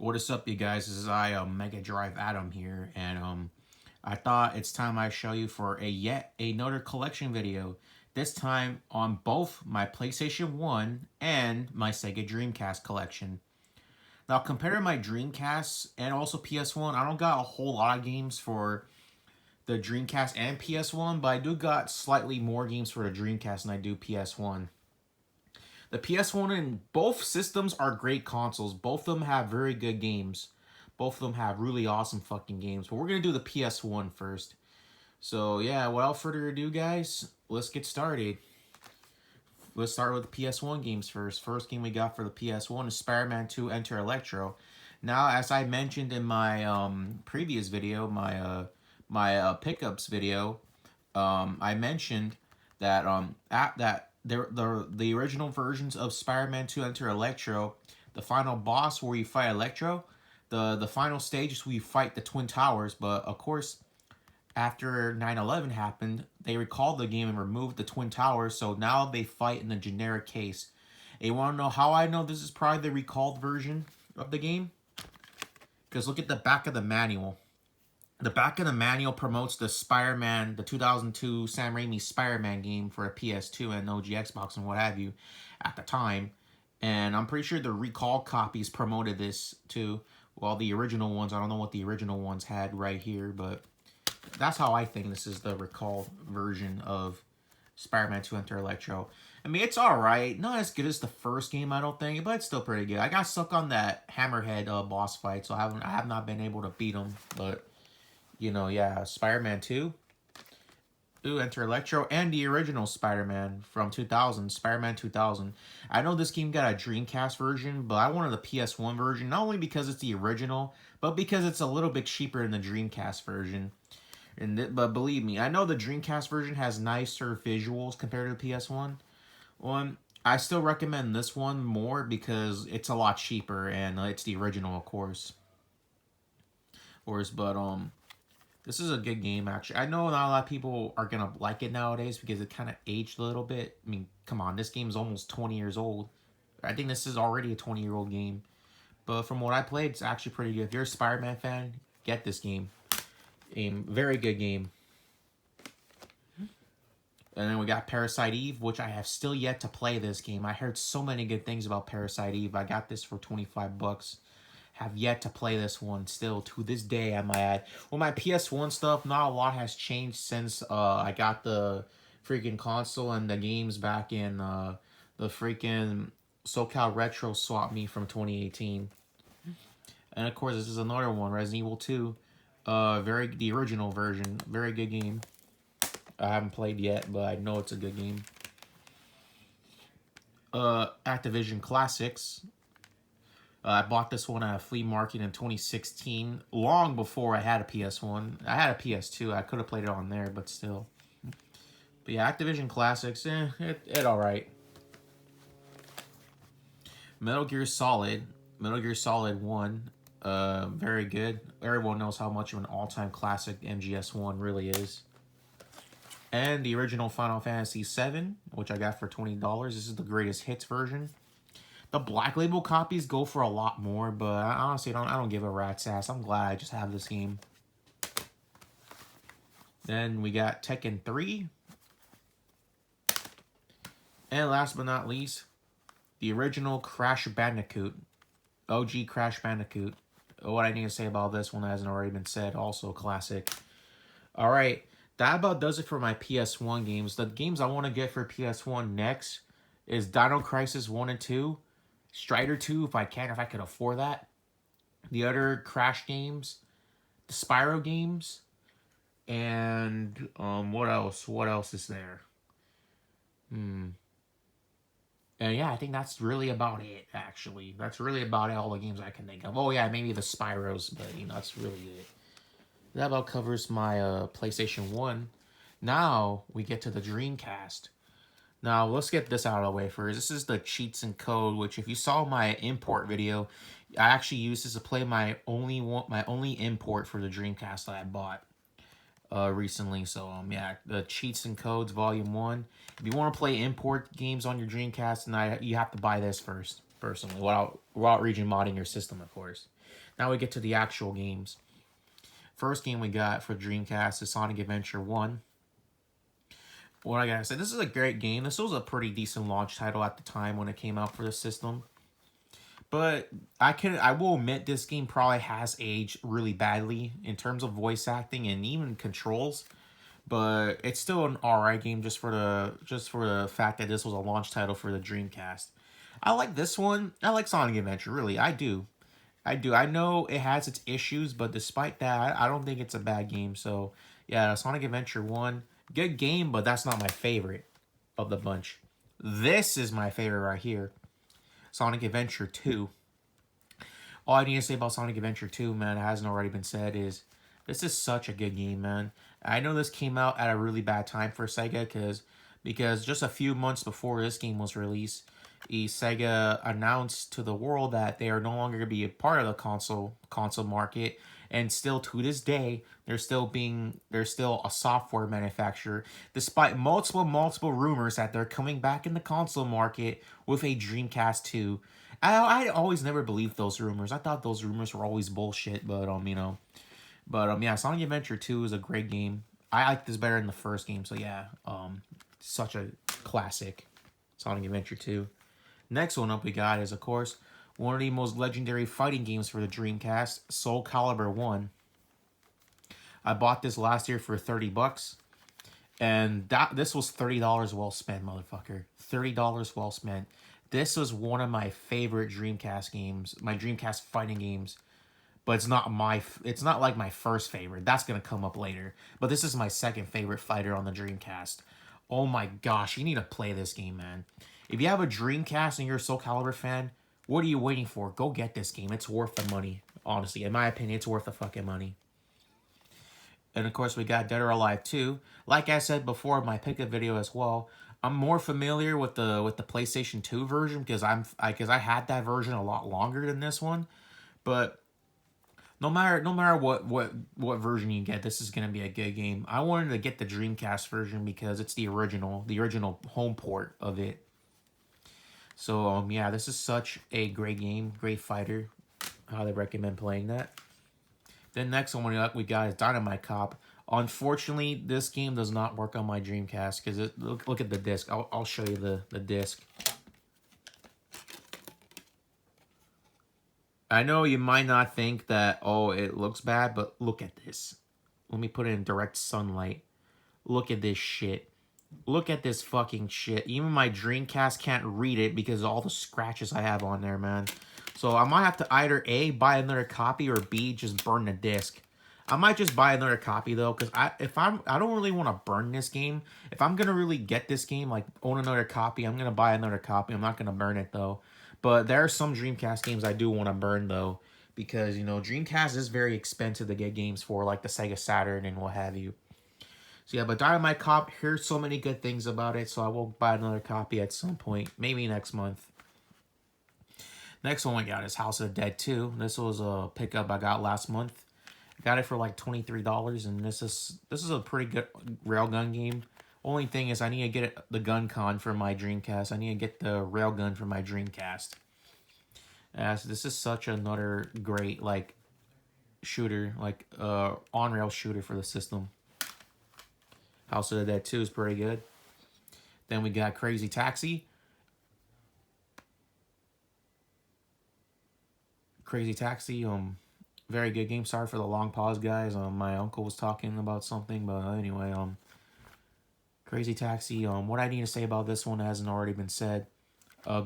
What is up, you guys? This is Mega Drive Adam here, and I thought it's time I show you for yet another collection video. This time on both my PlayStation 1 and my Sega Dreamcast collection. Now, compared to my Dreamcast and also PS1, I don't got a whole lot of games for the Dreamcast and PS1, but I do got slightly more games for the Dreamcast than I do PS1. The PS1 and both systems are great consoles. Both of them have very good games. Both of them have really awesome fucking games. But we're going to do the PS1 first. So yeah, without further ado, guys, let's get started. Let's start with the PS1 games first. First game we got for the PS1 is Spider-Man 2 Enter Electro. Now, as I mentioned in my previous video, my pickups video, I mentioned that the original versions of Spider-Man 2 Enter Electro, the final boss where you fight Electro, the final stage is where you fight the Twin Towers, but of course, after 9/11 happened, they recalled the game and removed the Twin Towers, so now they fight in the generic case. And you want to know how I know this is probably the recalled version of the game? Because look at the back of the manual. The back of the manual promotes the Spider-Man, the 2002 Sam Raimi Spider-Man game for a PS2 and OG Xbox and what have you at the time. And I'm pretty sure the recall copies promoted this too. Well, the original ones, I don't know what the original ones had right here, but that's how I think this is the recall version of Spider-Man 2 Enter Electro. I mean, it's alright. Not as good as the first game, I don't think, but it's still pretty good. I got stuck on that Hammerhead boss fight, so I have not been able to beat him, but you know, yeah, Spider-Man 2, Enter Electro, and the original Spider-Man from 2000, Spider-Man 2000. I know this game got a Dreamcast version, but I wanted the PS1 version, not only because it's the original, but because it's a little bit cheaper than the Dreamcast version. But believe me, I know the Dreamcast version has nicer visuals compared to the PS1 one. I still recommend this one more because it's a lot cheaper, and it's the original, of course. But this is a good game, actually. I know not a lot of people are going to like it nowadays because it kind of aged a little bit. I mean, come on, this game is almost 20 years old. I think this is already a 20-year-old game. But from what I played, it's actually pretty good. If you're a Spider-Man fan, get this game. A very good game. And then we got Parasite Eve, which I have still yet to play this game. I heard so many good things about Parasite Eve. I got this for 25 bucks. Have yet to play this one still to this day, I might add. Well, my PS1 stuff, not a lot has changed since I got the freaking console and the games back in the freaking SoCal Retro swap me from 2018. And of course, this is another one, Resident Evil 2. The original version. Very good game. I haven't played yet, but I know it's a good game. Activision Classics. I bought this one at a flea market in 2016, long before I had a PS1. I had a PS2. I could have played it on there, but still. But yeah, Activision Classics, it alright. Metal Gear Solid 1, very good. Everyone knows how much of an all-time classic MGS1 really is. And the original Final Fantasy VII, which I got for $20. This is the greatest hits version. The Black Label copies go for a lot more, but I honestly I don't give a rat's ass. I'm glad I just have this game. Then we got Tekken 3. And last but not least, the original Crash Bandicoot. OG Crash Bandicoot. What I need to say about this one hasn't already been said. Also classic. Alright, that about does it for my PS1 games. The games I want to get for PS1 next is Dino Crisis 1 and 2. Strider 2, if I could afford that. The other Crash games. The Spyro games. And, what else? What else is there? And yeah, I think that's really about it, actually. That's really about all the games I can think of. Oh yeah, maybe the Spyros, but, you know, that's really it. That about covers my, PlayStation 1. Now, we get to the Dreamcast. Now, let's get this out of the way first. This is the cheats and code, which if you saw my import video, I actually used this to play my only import for the Dreamcast that I bought recently. So, yeah, the cheats and codes, volume 1. If you want to play import games on your Dreamcast tonight, you have to buy this first. personally, without region modding your system, of course. Now we get to the actual games. First game we got for Dreamcast is Sonic Adventure 1. What I gotta say, this is a great game. This was a pretty decent launch title at the time when it came out for the system. But I will admit this game probably has aged really badly in terms of voice acting and even controls. But it's still an alright game just for the fact that this was a launch title for the Dreamcast. I like this one. I like Sonic Adventure, really. I do. I do. I know it has its issues, but despite that, I don't think it's a bad game. So, yeah, Sonic Adventure 1, good game, but that's not my favorite of the bunch. This is my favorite right here. Sonic Adventure 2. All I need to say about Sonic Adventure 2, man, it hasn't already been said, is this is such a good game, man. I know this came out at a really bad time for Sega because just a few months before this game was released, Sega announced to the world that they are no longer going to be a part of the console market, and still to this day they're still a software manufacturer, despite multiple rumors that they're coming back in the console market with a Dreamcast 2. I always never believed those rumors. I thought those rumors were always bullshit, but yeah, Sonic Adventure 2 is a great game. I like this better than the first game, so yeah, such a classic, Sonic Adventure 2. Next one up we got is, of course, one of the most legendary fighting games for the Dreamcast, Soul Calibur 1. I bought this last year for $30, and this was $30 well spent, motherfucker. $30 well spent. This was one of my favorite Dreamcast games, my Dreamcast fighting games. But it's not like my first favorite. That's gonna come up later. But this is my second favorite fighter on the Dreamcast. Oh my gosh, you need to play this game, man. If you have a Dreamcast and you're a Soul Calibur fan, what are you waiting for? Go get this game. It's worth the money. Honestly, in my opinion, it's worth the fucking money. And of course, we got Dead or Alive 2. Like I said before in my pickup video as well, I'm more familiar with the PlayStation 2 version because I had that version a lot longer than this one. But no matter what version you get, this is gonna be a good game. I wanted to get the Dreamcast version because it's the original home port of it. So yeah, this is such a great game, great fighter. I highly recommend playing that. Then next one we got is Dynamite Cop. Unfortunately, this game does not work on my Dreamcast because look at the disc. I'll show you the disc. I know you might not think that, oh, it looks bad, but look at this. Let me put it in direct sunlight. Look at this shit. Look at this fucking shit. Even my Dreamcast can't read it because of all the scratches I have on there, man. So I might have to either A, buy another copy, or B, just burn the disc. I might just buy another copy, though, because I don't really want to burn this game. If I'm going to really get this game, like, own another copy, I'm going to buy another copy. I'm not going to burn it, though. But there are some Dreamcast games I do want to burn, though, because, you know, Dreamcast is very expensive to get games for, like the Sega Saturn and what have you. So, yeah, but Dynamite Cop, here's so many good things about it, so I will buy another copy at some point, maybe next month. Next one we got is House of the Dead 2. This was a pickup I got last month. I got it for like $23, and this is a pretty good railgun game. Only thing is I need to get the gun con for my Dreamcast. I need to get the railgun for my Dreamcast. So this is such another great, like, shooter, like, on-rail shooter for the system. House of the Dead 2 is pretty good. Then we got Crazy Taxi. Crazy Taxi, very good game. Sorry for the long pause, guys. My uncle was talking about something, but anyway, Crazy Taxi. What I need to say about this one hasn't already been said.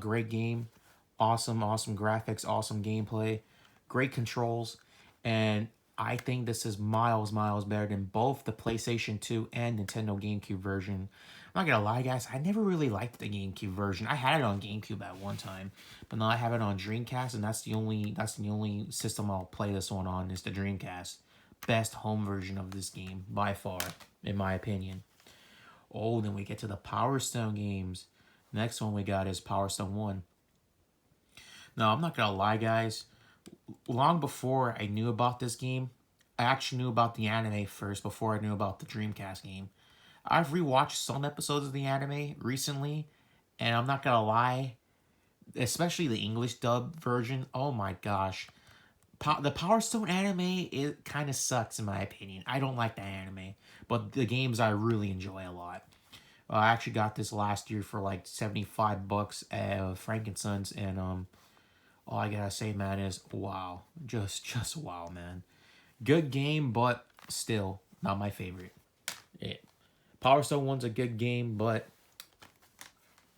Great game, awesome graphics, awesome gameplay, great controls, and I think this is miles better than both the PlayStation 2 and Nintendo GameCube version. I'm not gonna lie, guys, I never really liked the GameCube version. I had it on GameCube at one time, but now I have it on Dreamcast, and that's the only system I'll play this one on, is the Dreamcast. Best home version of this game, by far, in my opinion. Oh, then we get to the Power Stone games. Next one we got is Power Stone 1. Now, I'm not gonna lie, guys. Long before I knew about this game, I actually knew about the anime first before I knew about the Dreamcast game. I've rewatched some episodes of the anime recently, and I'm not gonna lie, especially the English dub version. Oh my gosh, the Power Stone anime, it kind of sucks in my opinion. I don't like that anime, but the games I really enjoy a lot. I actually got this last year for like $75 at Frankensons, and all I gotta say, man, is wow, just wow, man. Good game, but still not my favorite. Yeah. Power Stone 1's a good game, but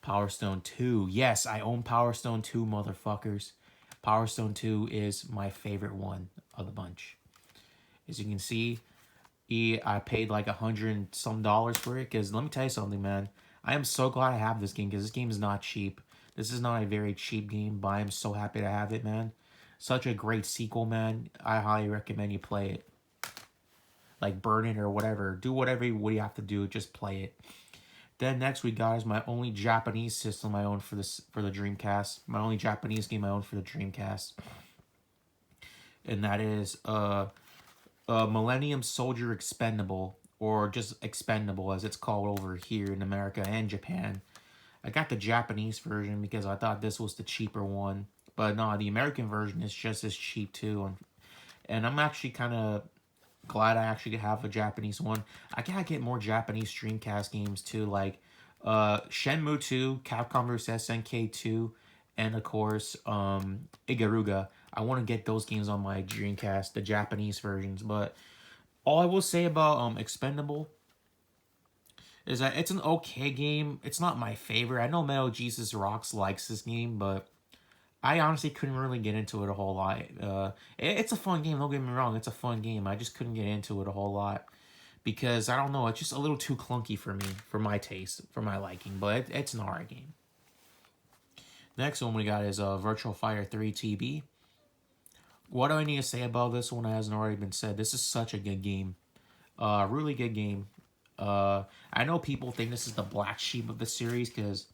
Power Stone 2, yes, I own Power Stone 2, motherfuckers. Power Stone 2 is my favorite one of the bunch. As you can see, I paid like $100 for it. Because let me tell you something, man. I am so glad I have this game because this game is not cheap. This is not a very cheap game, but I am so happy to have it, man. Such a great sequel, man. I highly recommend you play it. Like burn it or whatever. Do whatever you have to do. Just play it. Then next we got is my only Japanese system I own for the Dreamcast. My only Japanese game I own for the Dreamcast. And that is Millennium Soldier Expendable, or just Expendable as it's called over here in America and Japan. I got the Japanese version because I thought this was the cheaper one. But no, the American version is just as cheap too. And I'm actually kind of glad I actually have a Japanese one. I gotta get more Japanese Dreamcast games too, like Shenmue 2, Capcom vs SNK 2, and of course Igaruga. I want to get those games on my Dreamcast, the Japanese versions. But all I will say about Expendable is that it's an okay game. It's not my favorite. I know Metal Jesus Rocks likes this game, but I honestly couldn't really get into it a whole lot. It's a fun game, don't get me wrong. It's a fun game. I just couldn't get into it a whole lot because, I don't know, it's just a little too clunky for me, for my taste, for my liking. But it's an alright game. Next one we got is Virtual Fighter 3 TB. What do I need to say about this one that hasn't already been said? This is such a good game. Really good game. I know people think this is the black sheep of the series because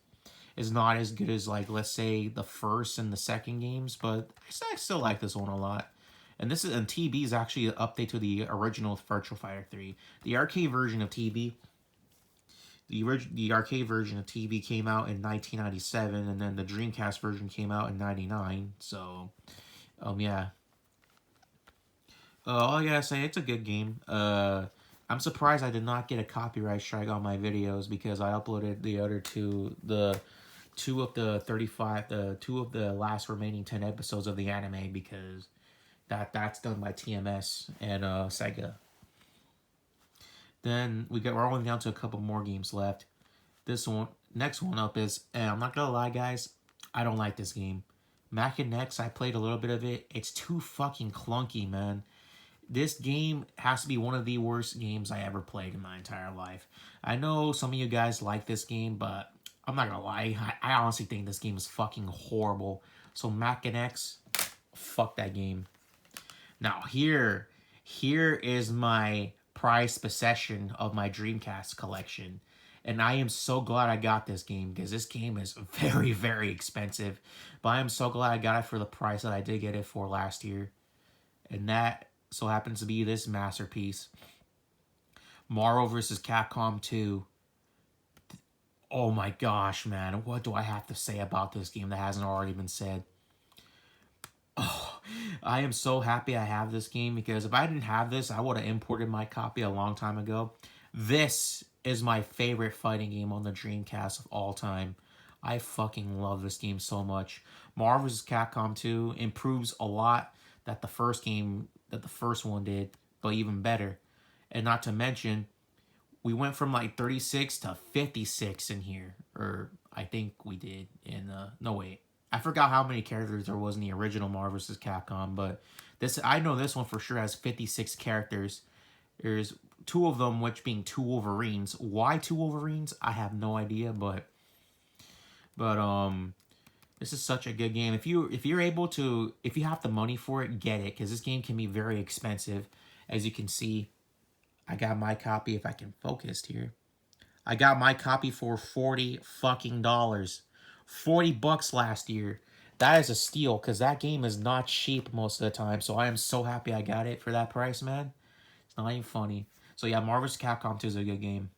it's not as good as, like, let's say the first and the second games, but I still like this one a lot. And TB is actually an update to the original Virtual Fighter 3. The arcade version of TB, the arcade version of TB came out in 1997, and then the Dreamcast version came out in 99. So, yeah. All I gotta say, it's a good game. I'm surprised I did not get a copyright strike on my videos because I uploaded the other two, the two of the last remaining 10 episodes of the anime, because that's done by TMS and Sega. Then we're only down to a couple more games left. Next one up is, and I'm not gonna lie, guys, I don't like this game. Mac and X, I played a little bit of it. It's too fucking clunky, man. This game has to be one of the worst games I ever played in my entire life. I know some of you guys like this game, but I'm not gonna lie. I honestly think this game is fucking horrible. So Mac and X, fuck that game. Now here is my prized possession of my Dreamcast collection. And I am so glad I got this game because this game is very, very expensive. But I am so glad I got it for the price that I did get it for last year. And that so happens to be this masterpiece. Marvel vs. Capcom 2. Oh my gosh, man. What do I have to say about this game that hasn't already been said? Oh, I am so happy I have this game because if I didn't have this, I would have imported my copy a long time ago. This is my favorite fighting game on the Dreamcast of all time. I fucking love this game so much. Marvel vs. Capcom 2 improves a lot that the first one did, but even better. And not to mention, we went from like 36 to 56 in here. Or I think we did in no wait. I forgot how many characters there was in the original Marvel vs. Capcom, but I know this one for sure has 56 characters. There's two of them, which being two Wolverines. Why two Wolverines? I have no idea, but this is such a good game. If you have the money for it, get it, because this game can be very expensive. As you can see, I got my copy, if I can focus here. I got my copy for $40 fucking dollars. $40 last year. That is a steal, because that game is not cheap most of the time. So I am so happy I got it for that price, man. It's not even funny. So yeah, Marvel vs. Capcom 2 is a good game.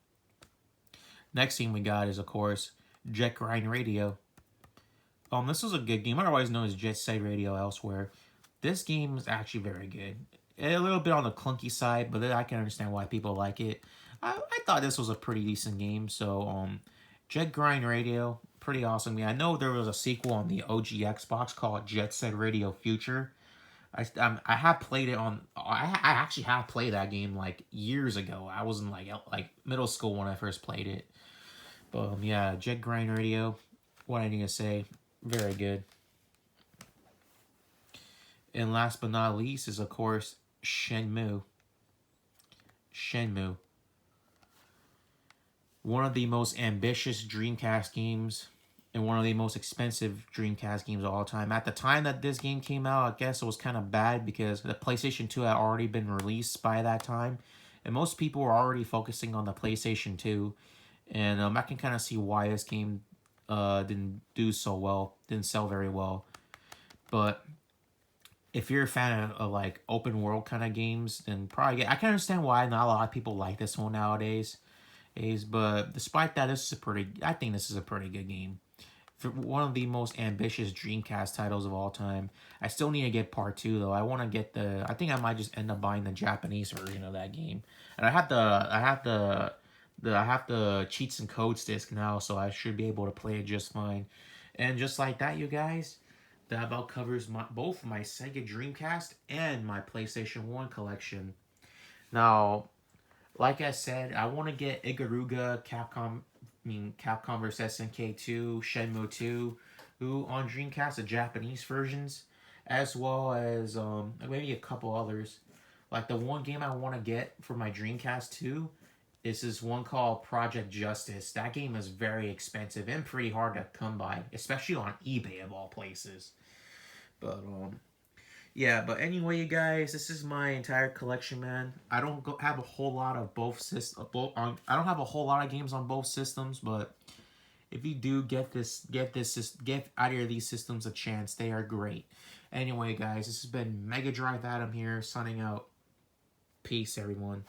Next thing we got is, of course, Jet Grind Radio. This was a good game, otherwise known as Jet Set Radio elsewhere. This game is actually very good. A little bit on the clunky side, but I can understand why people like it. I thought this was a pretty decent game. So, Jet Grind Radio, pretty awesome. Yeah, I know there was a sequel on the OG Xbox called Jet Set Radio Future. I have played it on. I actually have played that game like years ago. I was in like middle school when I first played it. But yeah, Jet Grind Radio. What I need to say, very good. And last but not least is of course Shenmue. Shenmue. One of the most ambitious Dreamcast games and one of the most expensive Dreamcast games of all time. At the time that this game came out, I guess it was kind of bad because the PlayStation 2 had already been released by that time. And most people were already focusing on the PlayStation 2. And I can kind of see why this game didn't do so well, didn't sell very well. But if you're a fan of like open world kind of games, then probably I can understand why not a lot of people like this one nowadays. But despite that, I think this is a pretty good game. For one of the most ambitious Dreamcast titles of all time. I still need to get part 2 though. I want to get I think I might just end up buying the Japanese version of that game. And I have the cheats and codes disc now, so I should be able to play it just fine. And just like that, you guys, that about covers both my Sega Dreamcast and my PlayStation 1 collection. Now, like I said, I want to get Ikaruga, Capcom vs SNK2, Shenmue 2, on Dreamcast, the Japanese versions, as well as maybe a couple others. Like the one game I want to get for my Dreamcast 2 is this one called Project Justice. That game is very expensive and pretty hard to come by, especially on eBay of all places. But yeah, but anyway, you guys, this is my entire collection, man. I don't have a whole lot of both systems. I don't have a whole lot of games on both systems, but if you do give either of these systems a chance, they are great. Anyway, guys, this has been Mega Drive Adam here, signing out. Peace, everyone.